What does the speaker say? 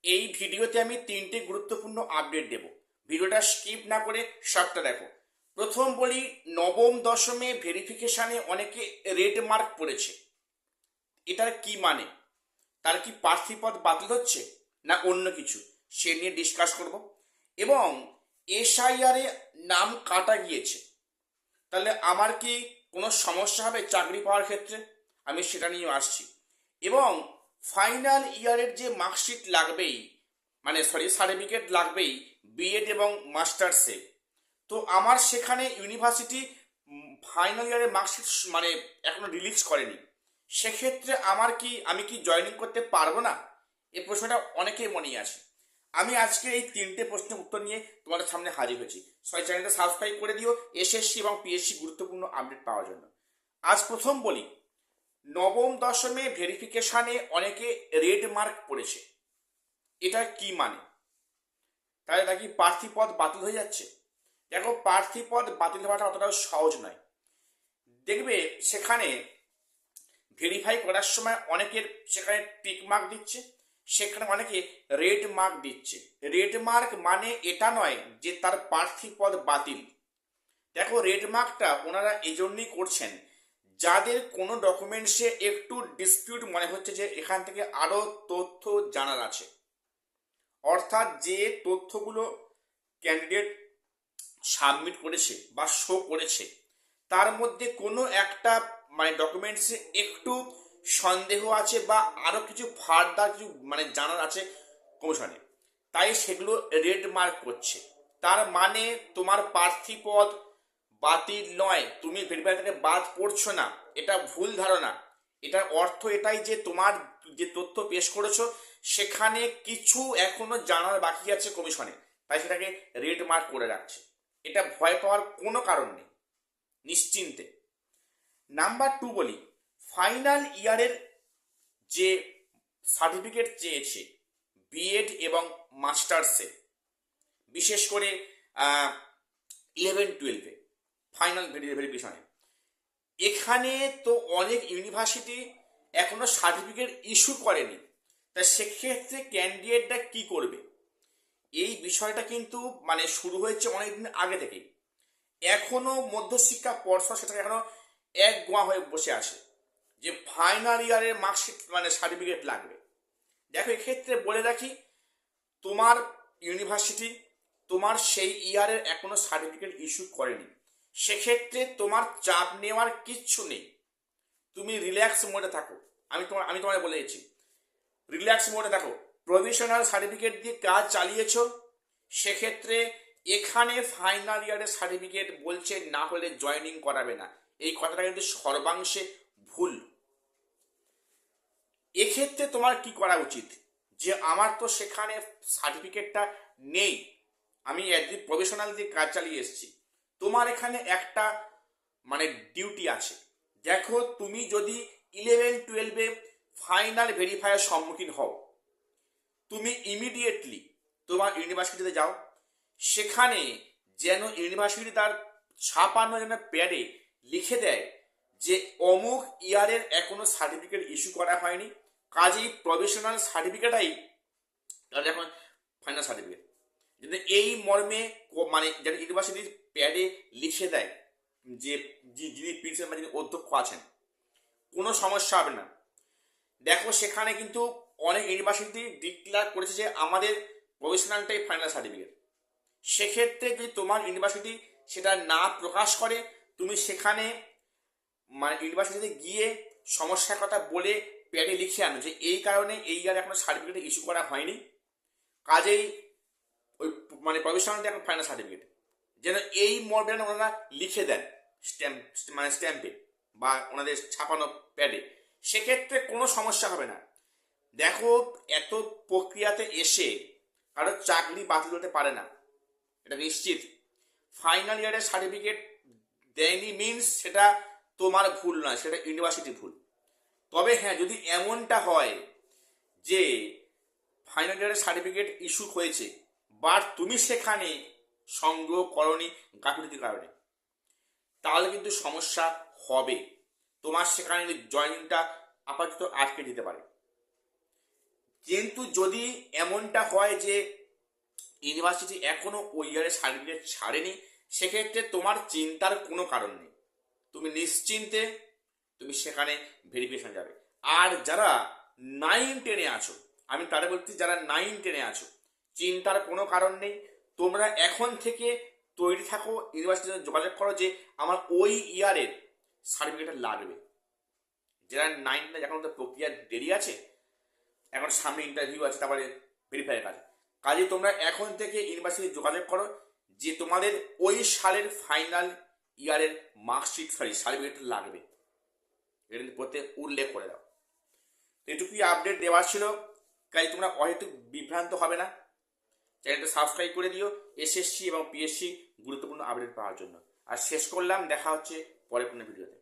এই ভিডিওতে আমি তিনটে গুরুত্বপূর্ণ আপডেট দেব। ভিডিওটা স্কিপ না করে সবটা দেখো। প্রথম বলি, নবম দশমে ভেরিফিকেশানে অনেকে রেড মার্ক পড়েছে। এটার কি মানে? তার কি প্রার্থী পদ বাতিল হচ্ছে না অন্য কিছু, সে নিয়ে ডিসকাস করব। এবং এসআইআরে নাম কাটা গিয়েছে, তাহলে আমার কি কোনো সমস্যা হবে চাকরি পাওয়ার ক্ষেত্রে? আমি সেটা নিয়ে আসছি। এবং ফাইনাল ইয়ারের যে মার্কশিট লাগবেই, মানে সার্টিফিকেট লাগবেই বিএড এবং মাস্টার্সে, তো আমার সেখানে ইউনিভার্সিটি ফাইনাল ইয়ারের মার্কশিট মানে এখনো রিলিজ করেনি। সেক্ষেত্রে আমি কি জয়েনিং করতে পারবো না? এই প্রশ্নটা অনেকেই মনেই আছে। আমি আজকে এই তিনটে প্রশ্নের উত্তর নিয়ে তোমাদের সামনে হাজির হয়েছি। সবাই চ্যানেলটা সাবস্ক্রাইব করে দিও এসএসসি এবং পিএসসি গুরুত্বপূর্ণ আপডেট পাওয়ার জন্য। আজ প্রথম বলি, নবম দশমে ভেরিফিকেশানে অনেকে রেড মার্ক পড়েছে। এটা কি মানে? তাহলে নাকি প্রার্থী পদ বাতিল হয়ে যাচ্ছে? দেখো, প্রার্থী পদ বাতিল হওয়াটা অতটাও সহজ নয়। দেখবে সেখানে ভেরিফাই করার সময় অনেকের সেখানে টিক মার্ক দিচ্ছে, সেখানে অনেকে রেড মার্ক দিচ্ছে। রেড মার্ক মানে এটা নয় যে তার প্রার্থী পদ বাতিল। দেখো, রেড মার্কটা ওনারা এই জন্যই করছেন, যাদের কোনো ডকুমেন্টসে একটু ডিসপিউট মনে হচ্ছে যে এখান থেকে আরো তথ্য জানার আছে। অর্থাৎ যে তথ্যগুলো ক্যান্ডিডেট সাবমিট করেছে বা শো করেছে, তার মধ্যে কোনো একটা মানে ডকুমেন্টসে একটু সন্দেহ আছে বা আরো কিছু ফার্দার কিছু মানে জানার আছে কমিশনে, তাই সেগুলো রেড মার্ক করছে। তার মানে তোমার প্রার্থী পদ বাতিল নয়, তুমি ভেরিফাই থেকে বাদ পড়ছো না, এটা ভুল ধারণা। এটার অর্থ এটাই যে তোমার যে তথ্য পেশ করেছো সেখানে কিছু এখনো জানার বাকি আছে কমিশনে, তাই সেটাকে রেড মার্ক করে রাখছে। এটা ভয় পাওয়ার কোনো কারণ নেই, নিশ্চিন্তে। নাম্বার টু বলি, ফাইনাল ইয়ারের যে সার্টিফিকেট চেয়েছে বিএড এবং মাস্টার্সে, বিশেষ করে 11-12-এ ফাইনাল ভেরিফিকেশনে, এখানে তো অনেক ইউনিভার্সিটি এখনো সার্টিফিকেট ইস্যু করেনি। তা সেক্ষেত্রে ক্যান্ডিডেটটা কি করবে? এই বিষয়টা কিন্তু মানে শুরু হয়েছে অনেকদিন আগে থেকেই। এখনো মধ্যশিক্ষা পর্ষদ সেটাকে এখনো এক গোয়া হয়ে বসে আছে যে ফাইনাল ইয়ারের মার্কশিট মানে সার্টিফিকেট লাগবে। দেখো, এক্ষেত্রে বলে রাখি, তোমার ইউনিভার্সিটি তোমার সেই ইয়ারের এখনো সার্টিফিকেট ইস্যু করেনি। সেক্ষেত্রে তোমার চাপ নেওয়ার কিচ্ছু নেই, তুমি রিল্যাক্স মোডে থাকো। আমি তোমায় বলে দিচ্ছি, রিল্যাক্স মোডে থাকো। প্রভিশনাল সার্টিফিকেট দিয়ে কাজ চালিয়েছো, সেক্ষেত্রে এখানে ফাইনাল ইয়ারের সার্টিফিকেট বলছে না হলে জয়েনিং করাবে না। এই কথাটা কিন্তু সর্বাংশে ভুল। এক্ষেত্রে তোমার কি করা উচিত, যে আমার তো সেখানে সার্টিফিকেটটা নেই, আমি একদিন প্রফেশনাল দিয়ে কাজ চালিয়ে এসেছি। তোমার এখানে একটা মানে ডিউটি আছে। দেখো, তুমি যদি 11-12-এ ফাইনাল ভেরিফায়ার সম্মুখীন হও, তুমি ইমিডিয়েটলি তোমার ইউনিভার্সিটিতে যাও। সেখানে যেন ইউনিভার্সিটি তার ছাপানো যেন প্যাডে লিখে দেয় যে অমুক ইয়ারের এখনো সার্টিফিকেট ইস্যু করা হয়নি, কাজেই প্রফেশনাল সার্টিফিকেটই তাদের এখন ফাইনাল সার্টিফিকেট। যদি এই মর্মে মানে যেন ইউনিভার্সিটির প্যাডে লিখে দেয় যে যিনি প্রিন্সিপাল বা যিনি অধ্যক্ষ আছেন, কোনো সমস্যা হবে না। দেখো, সেখানে কিন্তু অনেক ইউনিভার্সিটি ডিক্লেয়ার করেছে যে আমাদের প্রফেশনালটাই ফাইনাল সার্টিফিকেট। সেক্ষেত্রে যদি তোমার ইউনিভার্সিটি সেটা না প্রকাশ করে, তুমি সেখানে মানে ইউনিভার্সিটিতে গিয়ে সমস্যার কথা বলে প্যাডে লিখে আনো যে এই কারণে এই ইয়ার এখনো সার্টিফিকেট ইস্যু করা হয়নি, কাজেই ওই মানে প্রফেশনালটা এখন ফাইনাল সার্টিফিকেট। যেন এই মর্মে ওনারা লিখে দেন স্ট্যাম্প মানে স্ট্যাম্পে বা ওনাদের ছাপানো প্যাডে, সেক্ষেত্রে কোনো সমস্যা হবে না। দেখো, এত প্রক্রিয়াতে এসে কারো চাকরি বাতিল হতে পারে না, এটা নিশ্চিত। ফাইনাল ইয়ারের সার্টিফিকেট দেয়নি মিনস সেটা তোমার ভুল নয়, সেটা ইউনিভার্সিটির ভুল। তবে হ্যাঁ, যদি এমনটা হয় যে ফাইনাল ইয়ারের সার্টিফিকেট ইস্যু হয়েছে বাট তুমি সেখানে সংগ্রহ করনি গাফিলতির কারণে, তাহলে কিন্তু সমস্যা হবে। তোমার সেখানে জয়েনিংটা আপাতত আটকে দিতে পারে। কিন্তু যদি এমনটা হয় যে ইউনিভার্সিটি এখনো ওই ইয়ারের সার্টিফিকেট ছাড়েনি, সেক্ষেত্রে তোমার চিন্তার কোনো কারণ নেই, তুমি নিশ্চিন্তে তুমি সেখানে ভেরিফিকেশন যাবে। আর যারা 9-10-এ আছো, আমি তারা বলছি যারা 9-10-এ আছো, চিন্তার কোনো কারণ নেই। তোমরা এখন থেকে তৈরি থাকো, ইউনিভার্সিটির সাথে যোগাযোগ করো যে আমার ওই ইয়ারের সার্টিফিকেটটা লাগবে। যারা 9-10 এখন তো প্রক্রিয়া দেরি আছে, এখন সামনে ইন্টারভিউ আছে, তারপরে ভেরিফাইয়ের কাজ। কাজে তোমরা এখন থেকে ইউনিভার্সিটি যোগাযোগ করো যে তোমাদের ওই সালের ফাইনাল ইয়ারের মার্কশিট সার্টিফিকেট লাগবে, এটা পড়তে উল্লেখ করে দাও। এটুকুই আপডেট দেওয়ার ছিল, কাজে তোমরা অহেতুক বিভ্রান্ত হবে না। চ্যানেলটা সাবস্ক্রাইব করে দিও এসএসসি এবং পিএসসি গুরুত্বপূর্ণ আপডেট পাওয়ার জন্য। আর শেষ করলাম, দেখা হচ্ছে পরে কোনো ভিডিওতে।